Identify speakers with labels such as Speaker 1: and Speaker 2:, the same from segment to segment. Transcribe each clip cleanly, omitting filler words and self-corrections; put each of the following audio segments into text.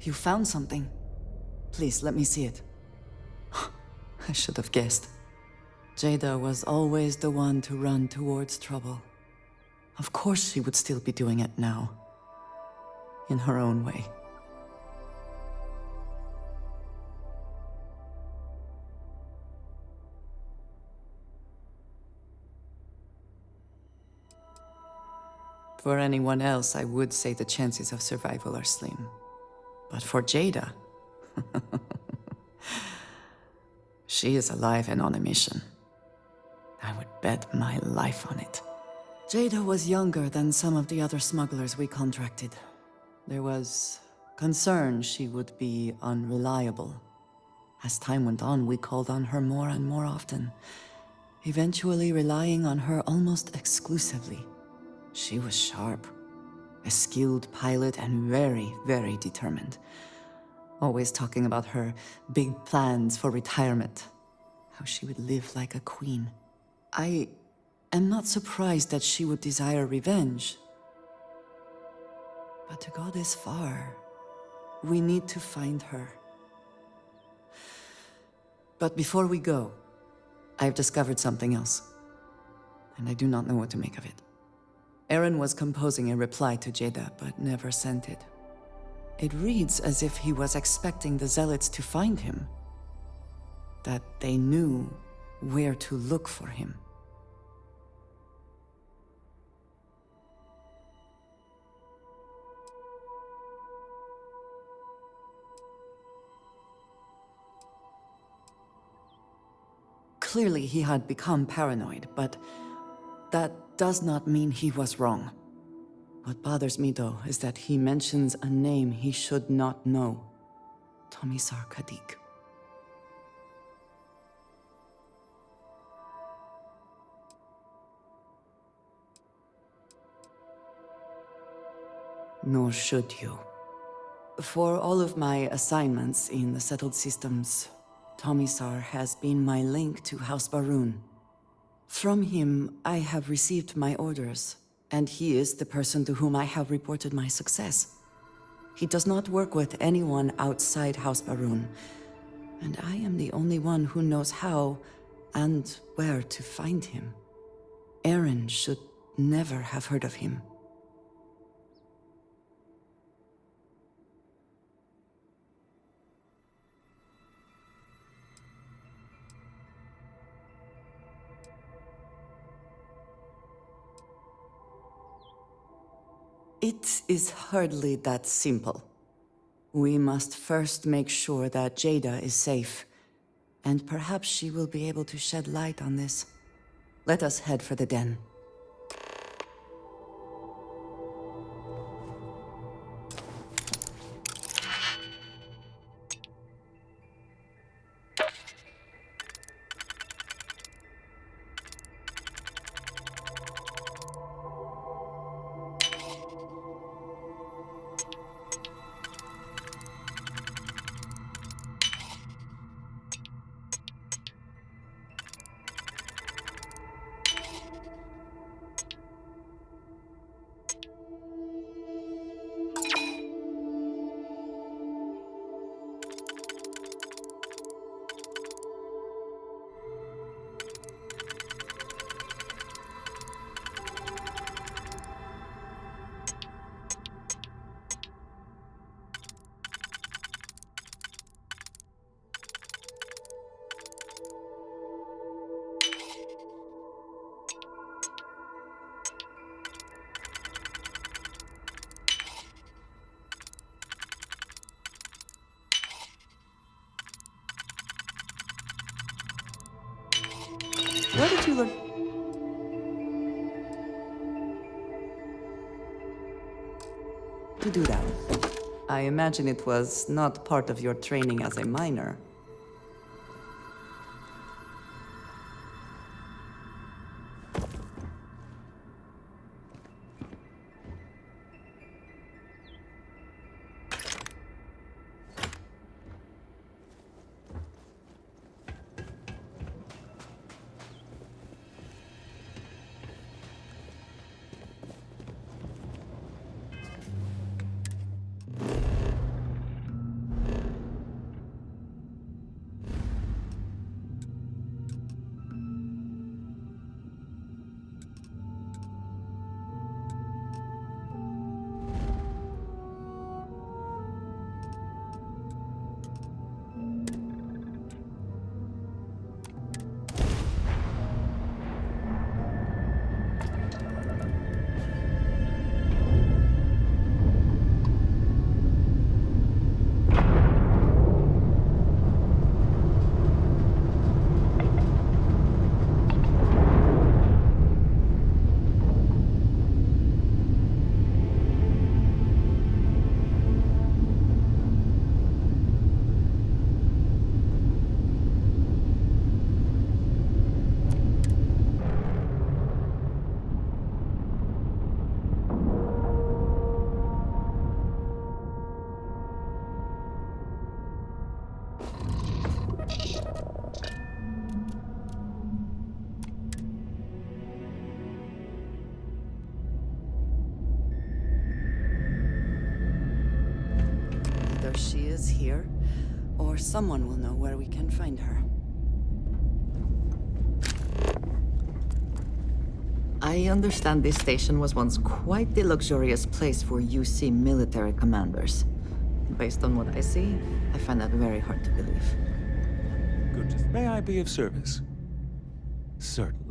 Speaker 1: You found something. Please, let me see it. I should have guessed. Jaeda was always the one to run towards trouble. Of course she would still be doing it now. In her own way. For anyone else, I would say the chances of survival are slim. But for Jaeda... she is alive and on a mission. I would bet my life on it. Jaeda was younger than some of the other smugglers we contracted. There was concern she would be unreliable. As time went on, we called on her more and more often, eventually relying on her almost exclusively. She was sharp, a skilled pilot and very, very determined. Always talking about her big plans for retirement, how she would live like a queen. I am not surprised that she would desire revenge. But to go this far, we need to find her. But before we go, I've discovered something else, and I do not know what to make of it. Eren was composing a reply to Jaeda, but never sent it. It reads as if he was expecting the Zealots to find him. That they knew where to look for him. Clearly he had become paranoid, but that does not mean he was wrong. What bothers me, though, is that he mentions a name he should not know. Tomisar Kadik. Nor should you. For all of my assignments in the settled systems, Tomisar has been my link to House Barun. From him, I have received my orders, and he is the person to whom I have reported my success. He does not work with anyone outside House Barun, and I am the only one who knows how and where to find him. Eren should never have heard of him. It is hardly that simple. We must first make sure that Jaeda is safe, and perhaps she will be able to shed light on this. Let us head for the den. Where did you learn? To do that. I imagine it was not part of your training as a miner. Either she is here, or someone will know where we can find her. I understand this station was once quite the luxurious place for UC military commanders. Based on what I see, I find that very hard to believe.
Speaker 2: Good. May I be of service? Certainly.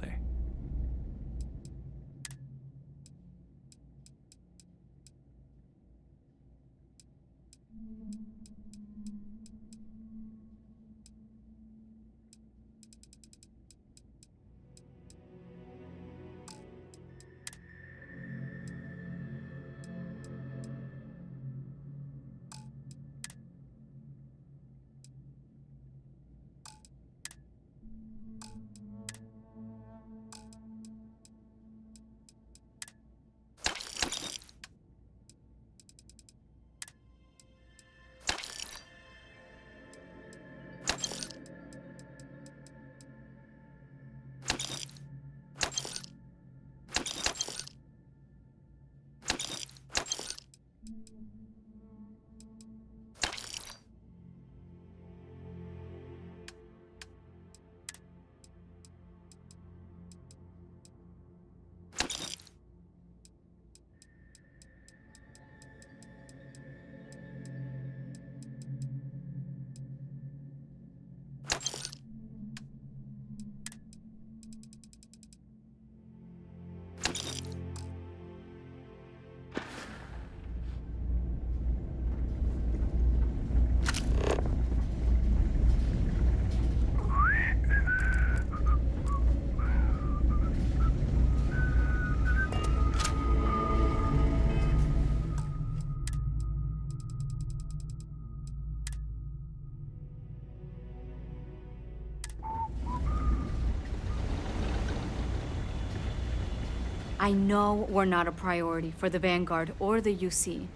Speaker 3: I know we're not a priority for the Vanguard or the UC,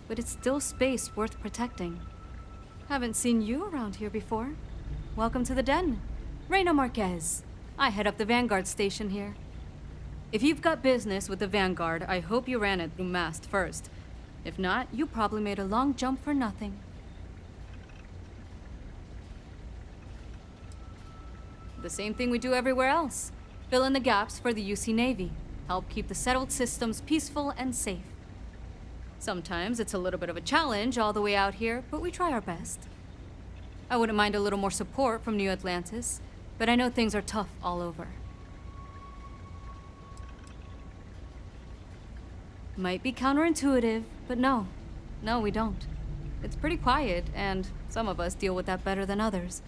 Speaker 3: but it's still space worth protecting. Haven't seen you around here before. Welcome to the den. Reina Marquez. I head up the Vanguard station here. If you've got business with the Vanguard, I hope you ran it through Mast first. If not, you probably made a long jump for nothing. The same thing we do everywhere else. Fill in the gaps for the UC Navy. Help keep the settled systems peaceful and safe. Sometimes it's a little bit of a challenge all the way out here, but we try our best. I wouldn't mind a little more support from New Atlantis, but I know things are tough all over. Might be counterintuitive, but no, we don't. It's pretty quiet, and some of us deal with that better than others.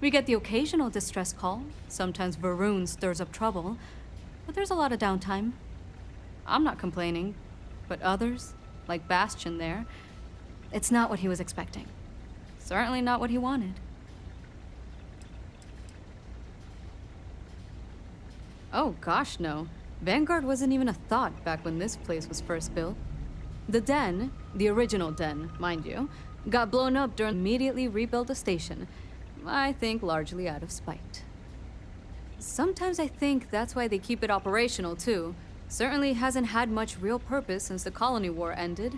Speaker 3: We get the occasional distress call. Sometimes Varun stirs up trouble, but there's a lot of downtime. I'm not complaining, but others, like Bastion there, it's not what he was expecting. Certainly not what he wanted. Oh gosh, no. Vanguard wasn't even a thought back when this place was first built. The den, the original den, mind you, got blown up during immediately rebuilt the station. I think largely out of spite. Sometimes I think that's why they keep it operational too. Certainly hasn't had much real purpose since the colony war ended.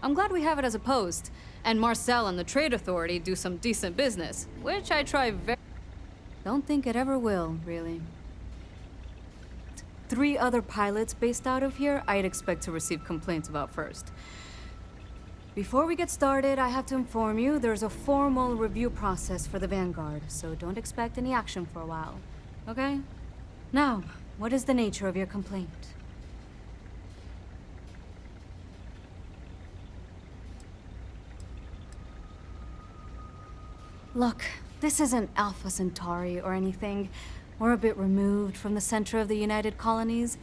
Speaker 3: I'm glad we have it as a post, and Marcel and the Trade Authority do some decent business, which I try very... Don't think it ever will, really. 3 other pilots based out of here I'd expect to receive complaints about first. Before we get started, I have to inform you there's a formal review process for the Vanguard, so don't expect any action for a while, okay? Now, what is the nature of your complaint? Look, this isn't Alpha Centauri or anything. We're a bit removed from the center of the United Colonies.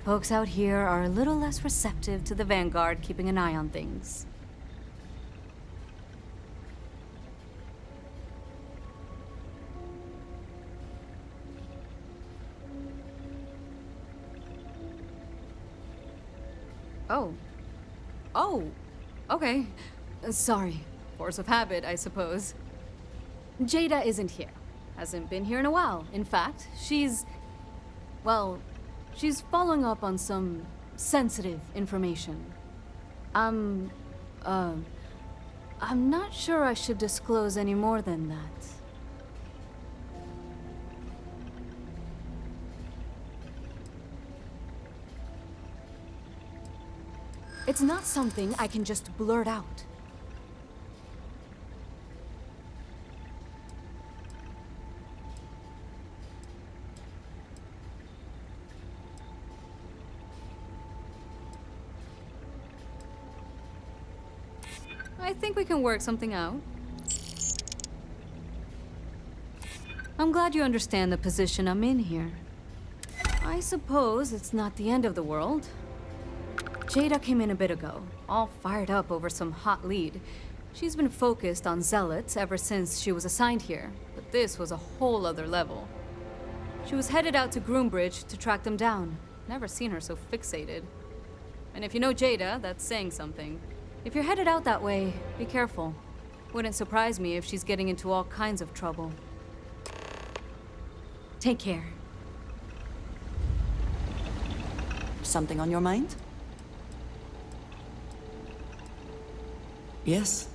Speaker 3: Folks out here are a little less receptive to the Vanguard keeping an eye on things. Oh, okay. Sorry. Force of habit, I suppose. Jaeda isn't here. Hasn't been here in a while. In fact, she's following up on some sensitive information. I'm not sure I should disclose any more than that. It's not something I can just blurt out. I think we can work something out. I'm glad you understand the position I'm in here. I suppose it's not the end of the world. Jaeda came in a bit ago, all fired up over some hot lead. She's been focused on zealots ever since she was assigned here, but this was a whole other level. She was headed out to Groombridge to track them down. Never seen her so fixated. And if you know Jaeda, that's saying something. If you're headed out that way, be careful. Wouldn't surprise me if she's getting into all kinds of trouble. Take care.
Speaker 1: Something on your mind? Yes.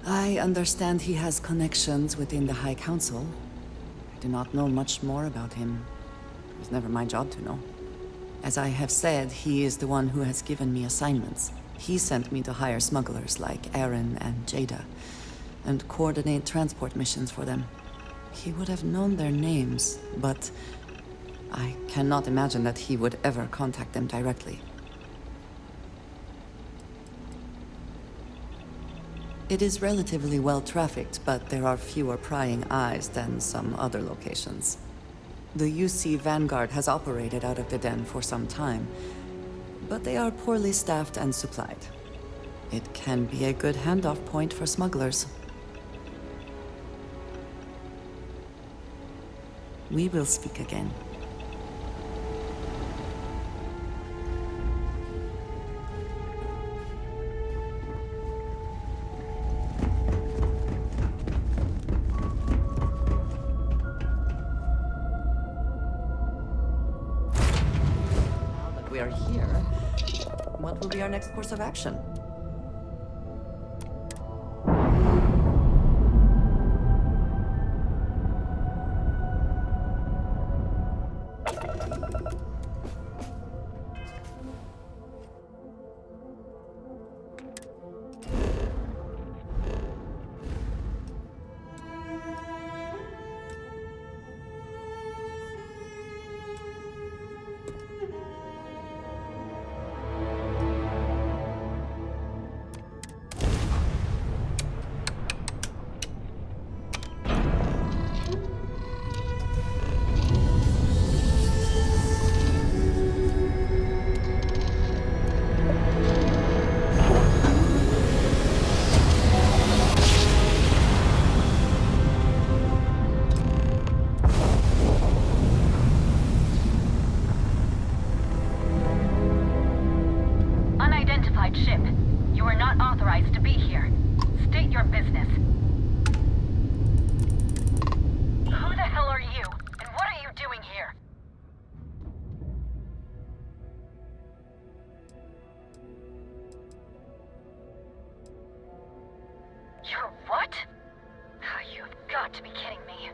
Speaker 1: I understand he has connections within the High Council. I do not know much more about him. It was never my job to know. As I have said, he is the one who has given me assignments. He sent me to hire smugglers like Aaron and Jaeda, and coordinate transport missions for them. He would have known their names, but I cannot imagine that he would ever contact them directly. It is relatively well-trafficked, but there are fewer prying eyes than some other locations. The UC Vanguard has operated out of the den for some time, but they are poorly staffed and supplied. It can be a good handoff point for smugglers. We will speak again. We are here. What will be our next course of action?
Speaker 4: Ship. You are not authorized to be here. State your business. Who the hell are you? And what are you doing here? You're what? You've got to be kidding me.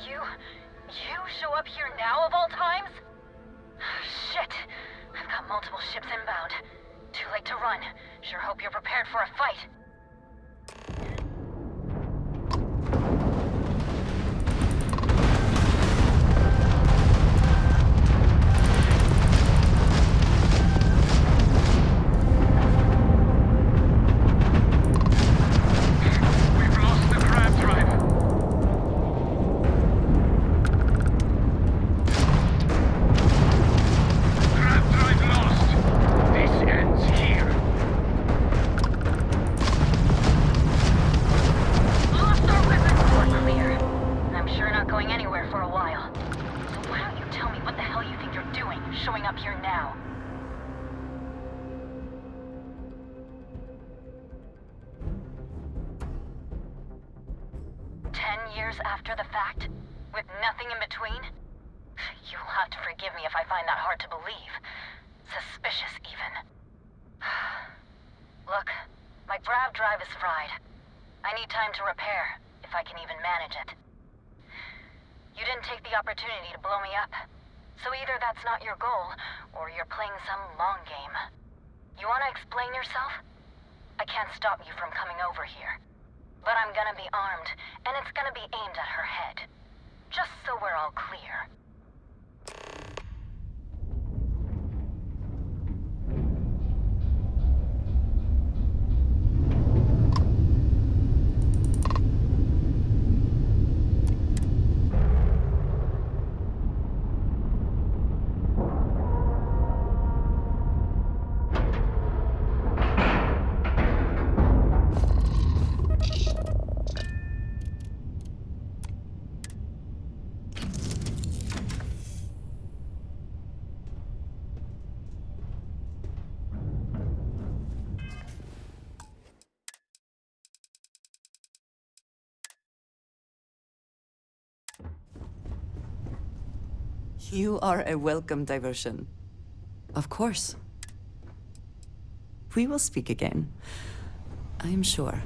Speaker 4: You show up here now of all times? Shit. I've got multiple ships inbound. Too late to run. Sure hope you're prepared for a fight.
Speaker 5: We've lost the crab drive. Crab drive lost. This ends here.
Speaker 4: Lost our weapons. We're clear. I'm sure not going anywhere for a while. So why don't you tell me what the hell you think you're doing, showing up here now? Years after the fact? With nothing in between? You'll have to forgive me if I find that hard to believe. Suspicious, even. Look, my grav drive is fried. I need time to repair, if I can even manage it. You didn't take the opportunity to blow me up. So either that's not your goal, or you're playing some long game. You wanna explain yourself? I can't stop you from coming over here. But I'm gonna be armed, and it's gonna be aimed at her head. Just so we're all clear.
Speaker 1: You are a welcome diversion. Of course. We will speak again. I'm sure.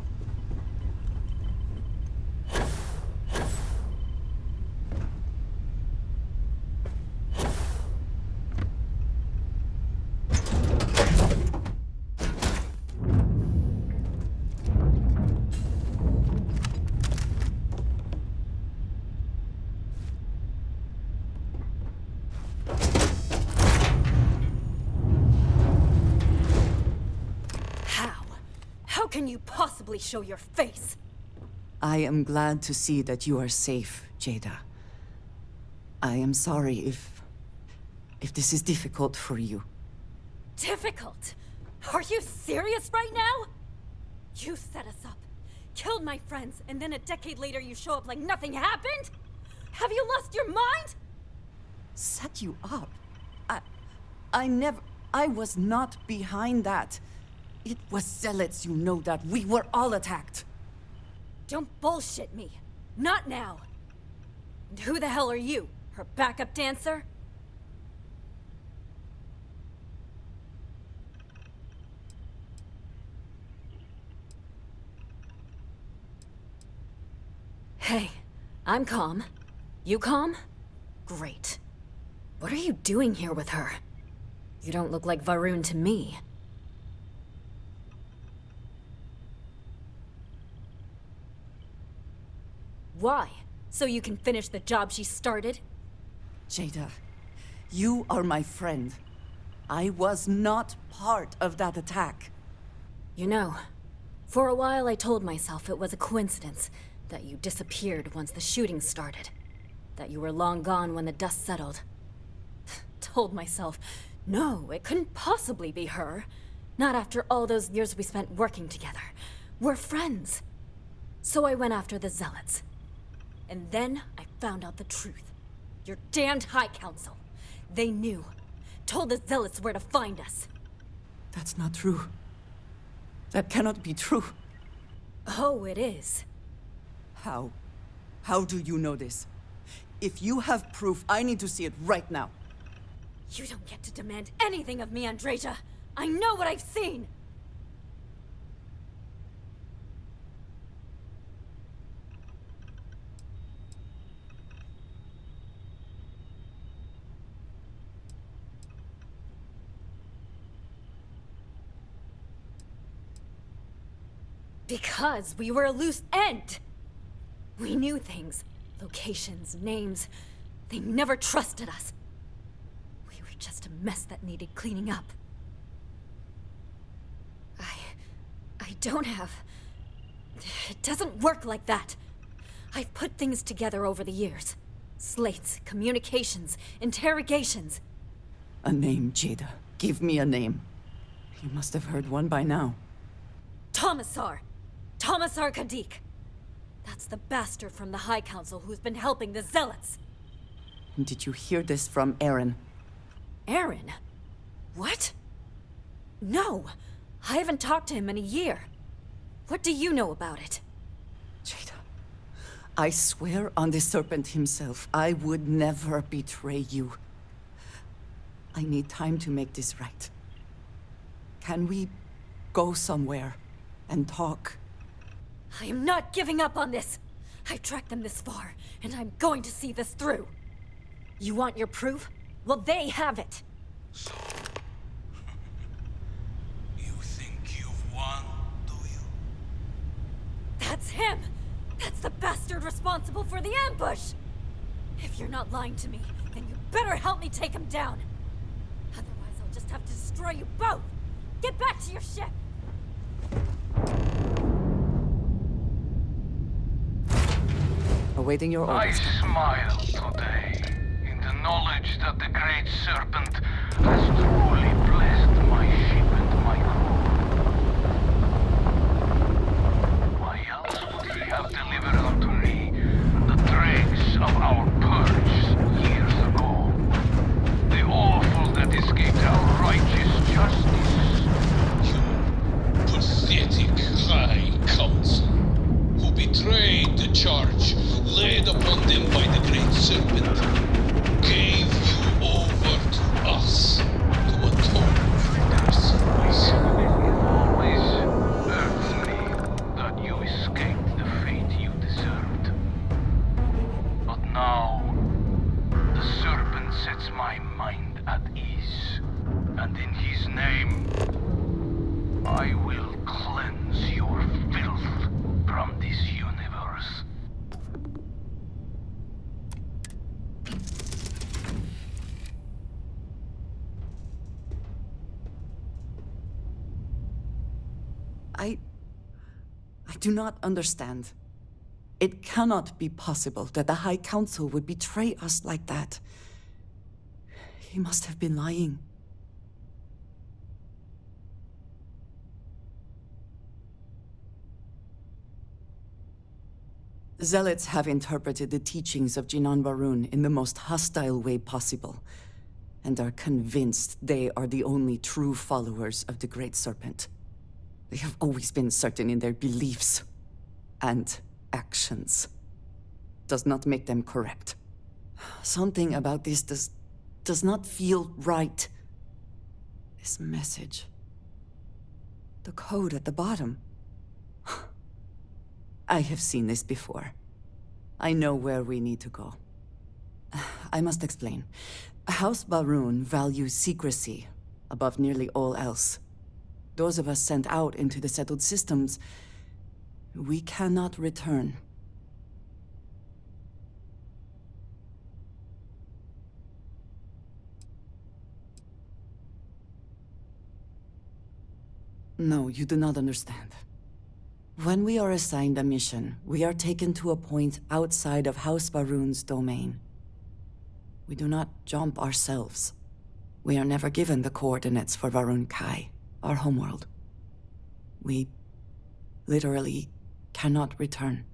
Speaker 6: How can you possibly show your face?
Speaker 1: I am glad to see that you are safe, Jaeda. I am sorry if this is difficult for you.
Speaker 6: Difficult? Are you serious right now? You set us up, killed my friends, and then a decade later you show up like nothing happened? Have you lost your mind?
Speaker 1: Set you up? I was not behind that. It was zealots, you know that. We were all attacked.
Speaker 6: Don't bullshit me. Not now. And who the hell are you? Her backup dancer? Hey, I'm calm. You calm? Great. What are you doing here with her? You don't look like Varun to me. Why? So you can finish the job she started?
Speaker 1: Jaeda, you are my friend. I was not part of that attack.
Speaker 6: You know, for a while I told myself it was a coincidence that you disappeared once the shooting started. That you were long gone when the dust settled. Told myself, no, it couldn't possibly be her. Not after all those years we spent working together. We're friends. So I went after the zealots. And then I found out the truth. Your damned High Council. They knew. Told the zealots where to find us.
Speaker 1: That's not true. That cannot be true.
Speaker 6: Oh, it is.
Speaker 1: How? How do you know this? If you have proof, I need to see it right now.
Speaker 6: You don't get to demand anything of me, Andreja. I know what I've seen! Because we were a loose end! We knew things. Locations, names. They never trusted us. We were just a mess that needed cleaning up. I don't have... It doesn't work like that. I've put things together over the years. Slates, communications, interrogations.
Speaker 1: A name, Jaeda. Give me a name. You must have heard one by now.
Speaker 6: Tomasar Kadik. That's the bastard from the High Council who's been helping the Zealots.
Speaker 1: Did you hear this from Aaron?
Speaker 6: Aaron? What? No, I haven't talked to him in a year. What do you know about it?
Speaker 1: Jaeda, I swear on the serpent himself, I would never betray you. I need time to make this right. Can we go somewhere and talk.
Speaker 6: I am not giving up on this! I tracked them this far, and I'm going to see this through! You want your proof? Well, they have it!
Speaker 7: So... you think you've won, do you?
Speaker 6: That's him! That's the bastard responsible for the ambush! If you're not lying to me, then you better help me take him down! Otherwise, I'll just have to destroy you both! Get back to your ship!
Speaker 1: Awaiting your
Speaker 5: I
Speaker 1: orders.
Speaker 5: smile today in the knowledge that the Great Serpent has truly blessed my ship and my crew. Why else would he have delivered unto me the dregs of our purge years ago? The awful that escaped our righteous justice.
Speaker 7: You pathetic High Council, who betrayed the charge laid upon them by the Great Serpent, gave you over to us to atone for their sins.
Speaker 5: It always irks me that you escaped the fate you deserved. But now, the Serpent sets my mind at ease, and in his name, I will cleanse your filth from this universe.
Speaker 1: I do not understand. It cannot be possible that the High Council would betray us like that. He must have been lying. Zealots have interpreted the teachings of Jinan Varun in the most hostile way possible, and are convinced they are the only true followers of the Great Serpent. They have always been certain in their beliefs and actions. Does not make them correct. Something about this does not feel right. This message. The code at the bottom. I have seen this before. I know where we need to go. I must explain. House Barun values secrecy above nearly all else. Those of us sent out into the settled systems, we cannot return. No, you do not understand. When we are assigned a mission, we are taken to a point outside of House Barun's domain. We do not jump ourselves. We are never given the coordinates for Varun Kai, our homeworld. We literally cannot return.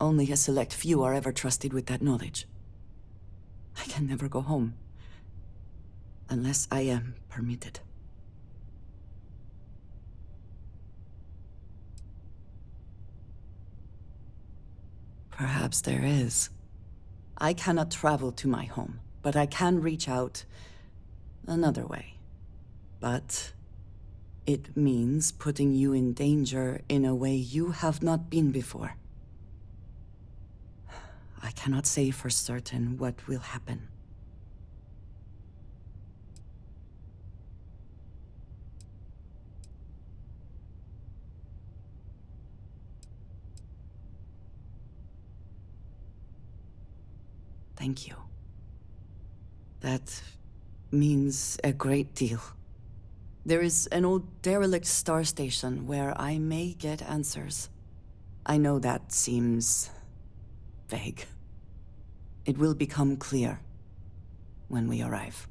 Speaker 1: Only a select few are ever trusted with that knowledge. I can never go home, unless I am permitted. Perhaps there is. I cannot travel to my home, but I can reach out another way. But it means putting you in danger in a way you have not been before. I cannot say for certain what will happen. Thank you. That means a great deal. There is an old derelict star station where I may get answers. I know that seems vague. It will become clear when we arrive.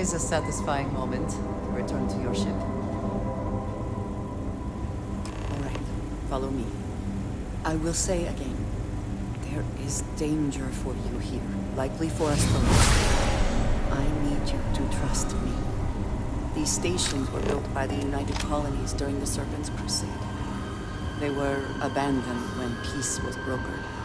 Speaker 1: always a satisfying moment to return to your ship. All right, follow me. I will say again, there is danger for you here, likely for us both. I need you to trust me. These stations were built by the United Colonies during the Serpent's Crusade. They were abandoned when peace was brokered.